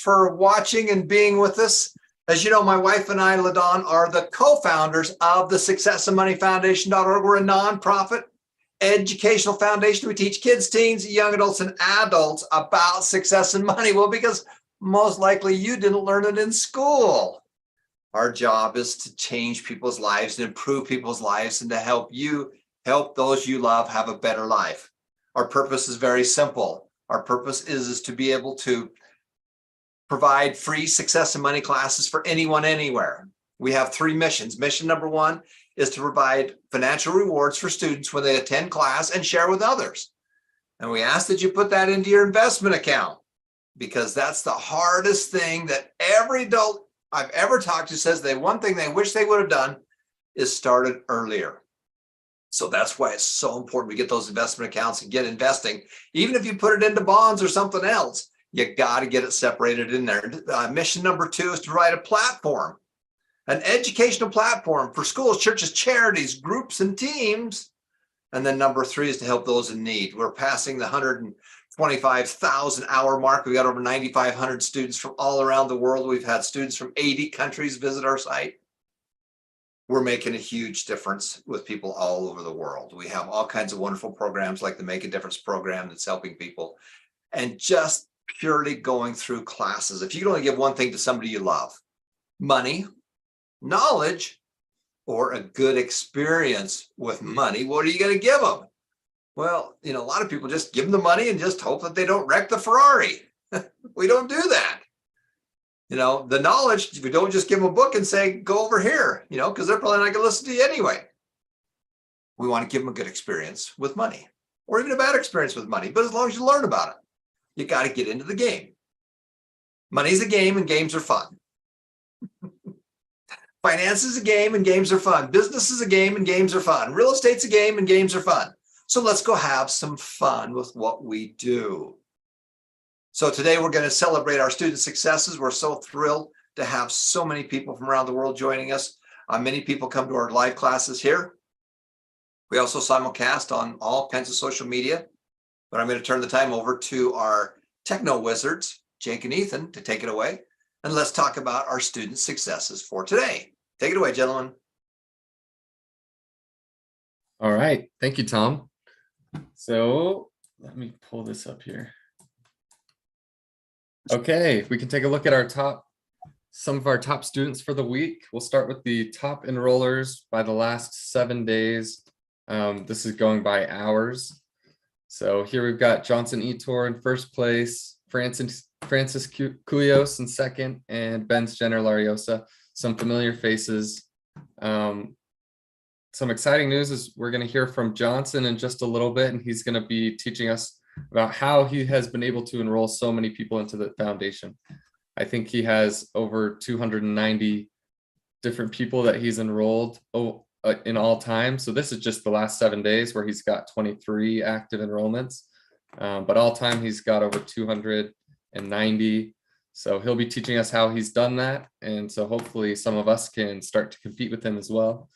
for watching and being with us. As you know, my wife and I, LaDawn, are the co-founders of the successandmoneyfoundation.org. We're a nonprofit educational foundation. We teach kids, teens, young adults, and adults about success and money. Well, because most likely you didn't learn it in school. Our job is to change people's lives and improve people's lives and to help those you love have a better life. Our purpose is very simple. Our purpose is to be able to provide free success and money classes for anyone, anywhere. We have 3 missions. Mission number 1 is to provide financial rewards for students when they attend class and share with others. And we ask that you put that into your investment account, because that's the hardest thing that every adult I've ever talked to says one thing they wish they would have done is started earlier. So that's why it's so important we get those investment accounts and get investing. Even if you put it into bonds or something else, you got to get it separated in there. Mission number 2 is to provide a platform, an educational platform for schools, churches, charities, groups, and teams. And then number 3 is to help those in need. We're passing the 125,000 hour mark. We got over 9,500 students from all around the world. We've had students from 80 countries visit our site. We're making a huge difference with people all over the world. We have all kinds of wonderful programs like the Make a Difference program that's helping people. And just purely going through classes. If you can only give one thing to somebody you love, money, knowledge, or a good experience with money, what are you going to give them? Well, a lot of people just give them the money and just hope that they don't wreck the Ferrari. We don't do that. The knowledge, we don't just give them a book and say, go over here, because they're probably not going to listen to you anyway. We want to give them a good experience with money, or even a bad experience with money. But as long as you learn about it, you got to get into the game. Money's a game and games are fun. Finance is a game and games are fun. Business is a game and games are fun. Real estate's a game and games are fun. So let's go have some fun with what we do. So today we're going to celebrate our student successes. We're so thrilled to have so many people from around the world joining us. Many people come to our live classes here. We also simulcast on all kinds of social media. But I'm going to turn the time over to our techno wizards, Jake and Ethan, to take it away. And let's talk about our student successes for today. Take it away, gentlemen. All right. Thank you, Tom. So let me pull this up here. Okay, we can take a look at some of our top students for the week. We'll start with the top enrollers by the last 7 days. This is going by hours. So here we've got Johnson Etor in first place, Francis Cuyos in second, and Benz Jenner Lariosa. Some familiar faces. Some exciting news is we're going to hear from Johnson in just a little bit, and he's going to be teaching us about how he has been able to enroll so many people into the foundation. I think he has over 290 different people that he's enrolled in all time. So this is just the last 7 days where he's got 23 active enrollments, but all time he's got over 290. So he'll be teaching us how he's done that. And so hopefully some of us can start to compete with him as well,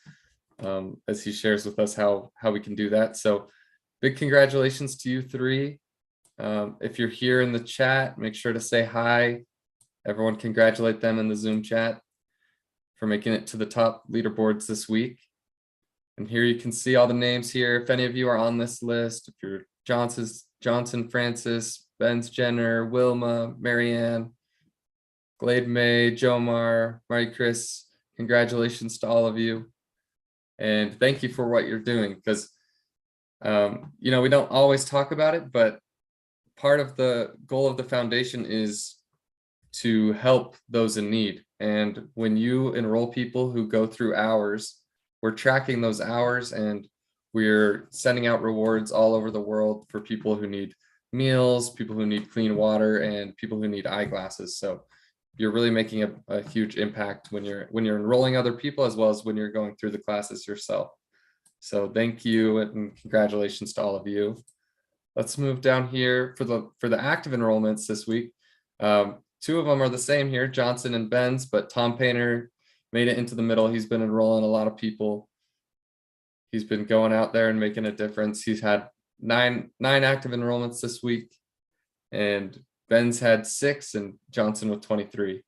as he shares with us how we can do that. So big congratulations to you 3. If you're here in the chat, make sure to say hi. Everyone congratulate them in the Zoom chat for making it to the top leaderboards this week. And here you can see all the names here. If any of you are on this list, if you're Johnson, Francis, Benz Jenner, Wilma, Marianne, Glade May, Jomar, Marie Chris, congratulations to all of you. And thank you for what you're doing, because we don't always talk about it, but part of the goal of the foundation is to help those in need. And when you enroll people who go through hours, we're tracking those hours and we're sending out rewards all over the world for people who need meals, people who need clean water, and people who need eyeglasses. So you're really making a huge impact when you're enrolling other people, as well as when you're going through the classes yourself. So thank you and congratulations to all of you. Let's move down here for the active enrollments this week. 2 of them are the same here, Johnson and Benz, but Tom Painter made it into the middle. He's been enrolling a lot of people. He's been going out there and making a difference. He's had nine active enrollments this week. And Ben's had 6 and Johnson with 23.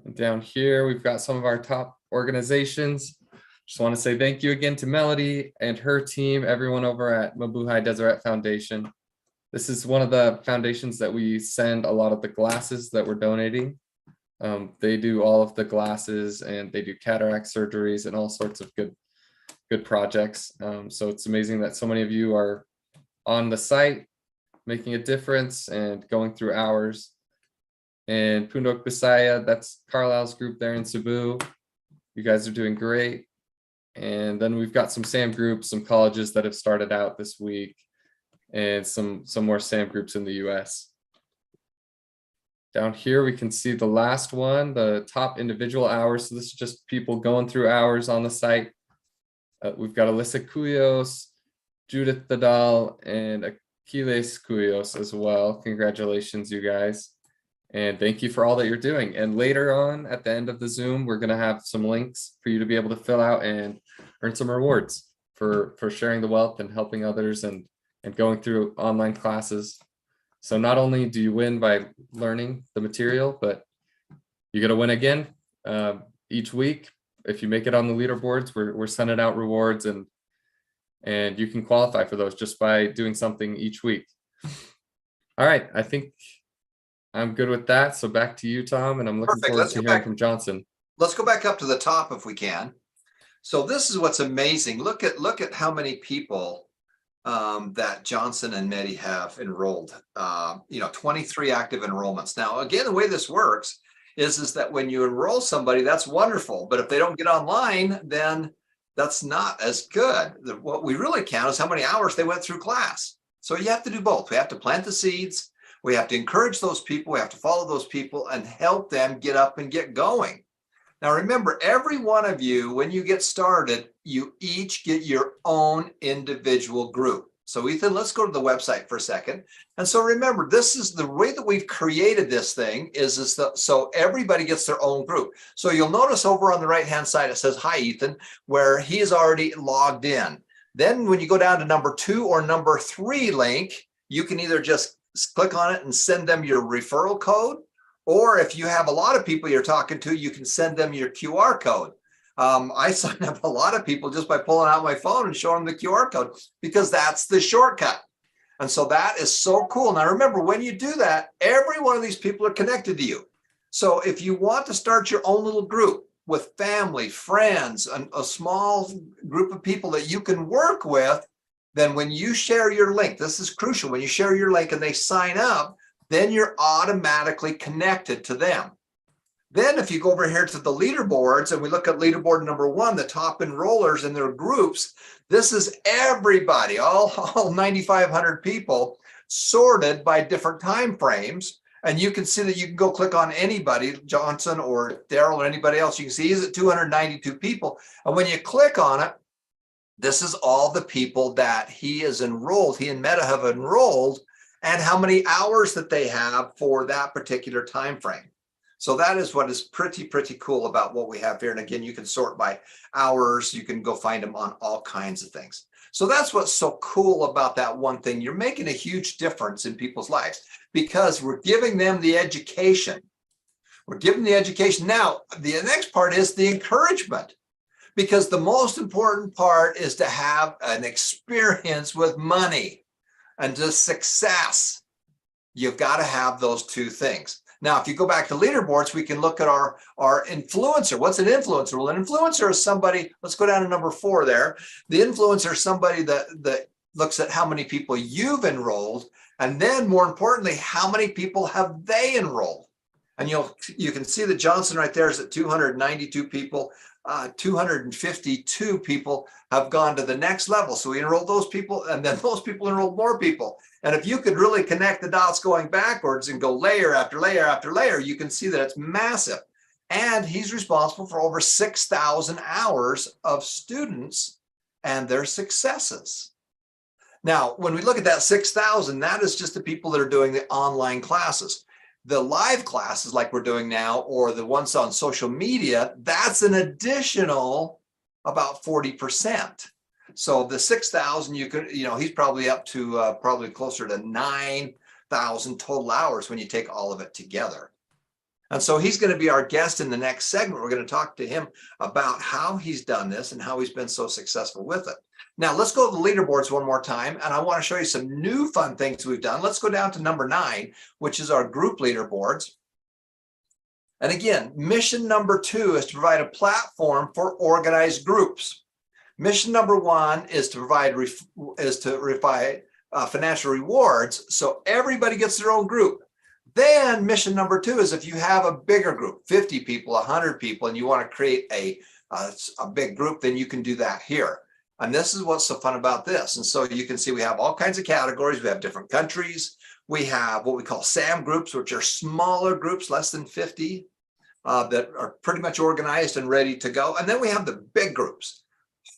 And down here, we've got some of our top organizations. Just want to say thank you again to Melody and her team, everyone over at Mabuhay Deseret Foundation. This is one of the foundations that we send a lot of the glasses that we're donating. They do all of the glasses and they do cataract surgeries and all sorts of good projects. So it's amazing that so many of you are on the site, making a difference and going through hours. And Pundok Bisaya, that's Carlisle's group there in Cebu. You guys are doing great. And then we've got some SAM groups, some colleges that have started out this week, and some more SAM groups in the US. Down here, we can see the last one, the top individual hours. So this is just people going through hours on the site. We've got Alyssa Cuyos, Judith Dadal, and Achilles Cuyos as well. Congratulations, you guys. And thank you for all that you're doing. And later on at the end of the Zoom, we're going to have some links for you to be able to fill out and earn some rewards for sharing the wealth and helping others and going through online classes. So not only do you win by learning the material, but you get to win again each week. If you make it on the leaderboards, we're sending out rewards and you can qualify for those just by doing something each week. All right, I think I'm good with that. So back to you, Tom, and I'm looking forward to hearing from Johnson. Let's go back up to the top if we can. So this is what's amazing. Look at how many people that Johnson and Medi have enrolled. 23 active enrollments. Now, again, the way this works is that when you enroll somebody, that's wonderful. But if they don't get online, then that's not as good. What we really count is how many hours they went through class. So you have to do both. We have to plant the seeds. We have to encourage those people. We have to follow those people and help them get up and get going. Now, remember, every one of you, when you get started, you each get your own individual group. So Ethan, let's go to the website for a second. And so remember, this is the way that we've created this thing so everybody gets their own group. So you'll notice over on the right-hand side, it says, hi, Ethan, where he is already logged in. Then when you go down to number 2 or number 3 link, you can either just click on it and send them your referral code. Or if you have a lot of people you're talking to, you can send them your QR code. I sign up a lot of people just by pulling out my phone and showing them the QR code because that's the shortcut. And so that is so cool. Now, remember, when you do that, every one of these people are connected to you. So if you want to start your own little group with family, friends, and a small group of people that you can work with, then when you share your link, this is crucial. When you share your link and they sign up, then you're automatically connected to them. Then if you go over here to the leaderboards and we look at leaderboard number 1, the top enrollers and their groups, this is everybody, all 9,500 people sorted by different time frames. And you can see that you can go click on anybody, Johnson or Daryl or anybody else. You can see he's at 292 people. And when you click on it, this is all the people that he is enrolled, he and Meta have enrolled, and how many hours that they have for that particular time frame. So that is what is pretty cool about what we have here. And again, you can sort by hours. You can go find them on all kinds of things. So that's what's so cool about that one thing. You're making a huge difference in people's lives because we're giving them the education. We're giving the education. Now, the next part is the encouragement. Because the most important part is to have an experience with money and just success. You've got to have those two things. Now, if you go back to leaderboards, we can look at our influencer. What's an influencer? Well, an influencer is somebody, let's go down to number 4 there. The influencer is somebody that looks at how many people you've enrolled, and then more importantly, how many people have they enrolled? And you can see that Johnson right there is at 292 people. 252 people have gone to the next level. So we enrolled those people, and then those people enrolled more people. And if you could really connect the dots going backwards and go layer after layer after layer, you can see that it's massive. And he's responsible for over 6,000 hours of students and their successes. Now, when we look at that 6,000, that is just the people that are doing the online classes. The live classes like we're doing now, or the ones on social media, that's an additional about 40%. So the 6,000, you could, he's probably up to probably closer to 9. 400,000 total hours when you take all of it together. And so he's going to be our guest in the next segment. We're going to talk to him about how he's done this and how he's been so successful with it. Now, let's go to the leaderboards one more time. And I want to show you some new fun things we've done. Let's go down to number 9, which is our group leaderboards. And again, mission number 2 is to provide a platform for organized groups. Mission number 1 is to provide financial rewards so everybody gets their own group. Then mission number 2 is if you have a bigger group, 50 people, 100 people, and you want to create a big group, then you can do that here. And this is what's so fun about this. And so you can see we have all kinds of categories. We have different countries. We have what we call SAM groups, which are smaller groups, less than 50, that are pretty much organized and ready to go. And then we have the big groups,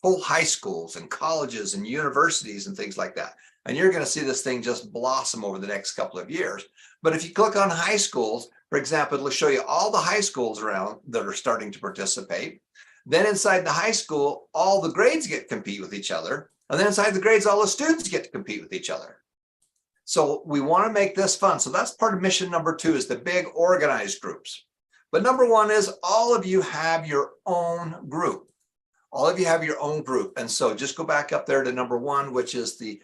whole high schools and colleges and universities and things like that. And you're going to see this thing just blossom over the next couple of years. But if you click on high schools, for example, it'll show you all the high schools around that are starting to participate. Then inside the high school, all the grades get to compete with each other. And then inside the grades, all the students get to compete with each other. So we want to make this fun. So that's part of mission number 2 is the big organized groups. But number 1 is all of you have your own group. All of you have your own group. And so just go back up there to number 1, which is the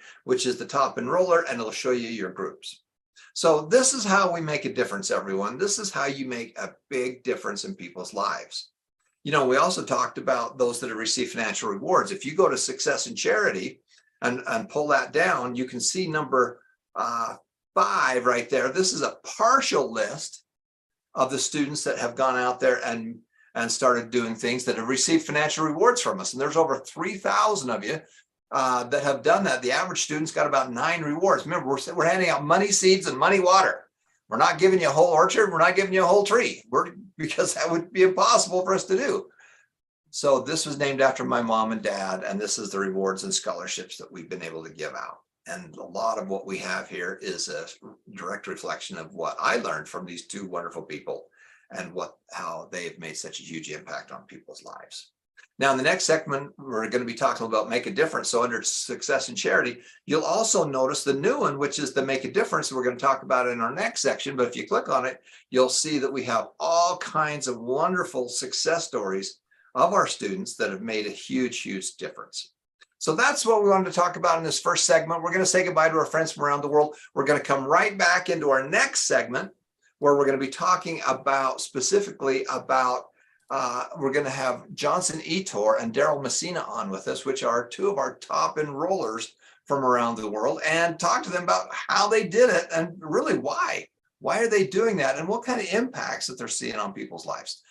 top enroller, and it'll show you your groups. So this is how we make a difference, everyone. This is how you make a big difference in people's lives. You know, we also talked about those that have received financial rewards. If you go to Success in Charity and pull that down, you can see number 5 right there. This is a partial list of the students that have gone out there and started doing things that have received financial rewards from us. And there's over 3,000 of you that have done that. The average student's got about 9 rewards. Remember, we're handing out money seeds and money water. We're not giving you a whole orchard. We're not giving you a whole tree. Because that would be impossible for us to do. So this was named after my mom and dad, and this is the rewards and scholarships that we've been able to give out. And a lot of what we have here is a direct reflection of what I learned from these 2 wonderful people and how they have made such a huge impact on people's lives. Now, in the next segment, we're going to be talking about Make a Difference. So under Success and Charity, you'll also notice the new one, which is the Make a Difference. We're going to talk about it in our next section. But if you click on it, you'll see that we have all kinds of wonderful success stories of our students that have made a huge, huge difference. So that's what we wanted to talk about in this first segment. We're going to say goodbye to our friends from around the world. We're going to come right back into our next segment where we're going to be talking about specifically about we're going to have Johnson Etor and Daryl Messina on with us, which are 2 of our top enrollers from around the world, and talk to them about how they did it and really why. Why are they doing that and what kind of impacts that they're seeing on people's lives?